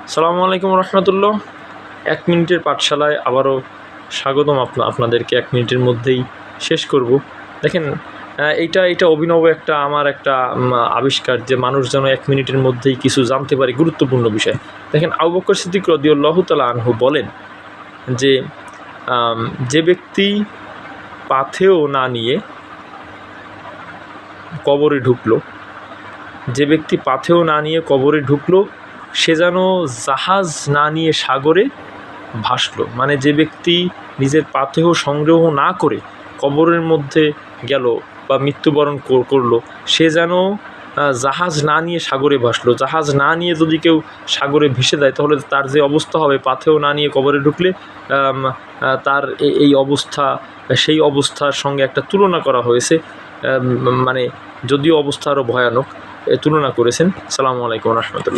আসসালামু আলাইকুম রহমতুল্লাহ। 1 মিনিটের পাঠশালায় আবারও স্বাগতম আপনাদেরকে। 1 মিনিটের মধ্যেই শেষ করব। দেখেন, এইটা অভিনব আমার একটা আবিষ্কার যে মানুষ যেন 1 মিনিটের মধ্যেই কিছু জানতে পারে গুরুত্বপূর্ণ বিষয়। দেখেন, আবু বকর সিদ্দিক রাদিয়াল্লাহু তাআলা আনহু বলেন যে যে ব্যক্তি পাথেয় না নিয়ে কবরে ঢুকলো, যে ব্যক্তি পাথেয় না নিয়ে কবরে ঢুকলো সে যেন জাহাজ না নিয়ে সাগরে ভাসলো। মানে যে ব্যক্তি নিজের পাথেয় সংগ্রহ না করে কবরের মধ্যে গেল বা মৃত্যুবরণ করলো, সে যেন জাহাজ না নিয়ে সাগরে ভাসলো। জাহাজ না নিয়ে যদি কেউ সাগরে ভেসে দেয় তাহলে তার যে অবস্থা হবে, পাথেয় না নিয়ে কবরে ঢুকলে তার এই অবস্থা, সেই অবস্থার সঙ্গে একটা তুলনা করা হয়েছে। মানে যদিও অবস্থা আরও ভয়ানক, তুলনা করেছেন। আসসালামু আলাইকুম রহমতুল্লাহ।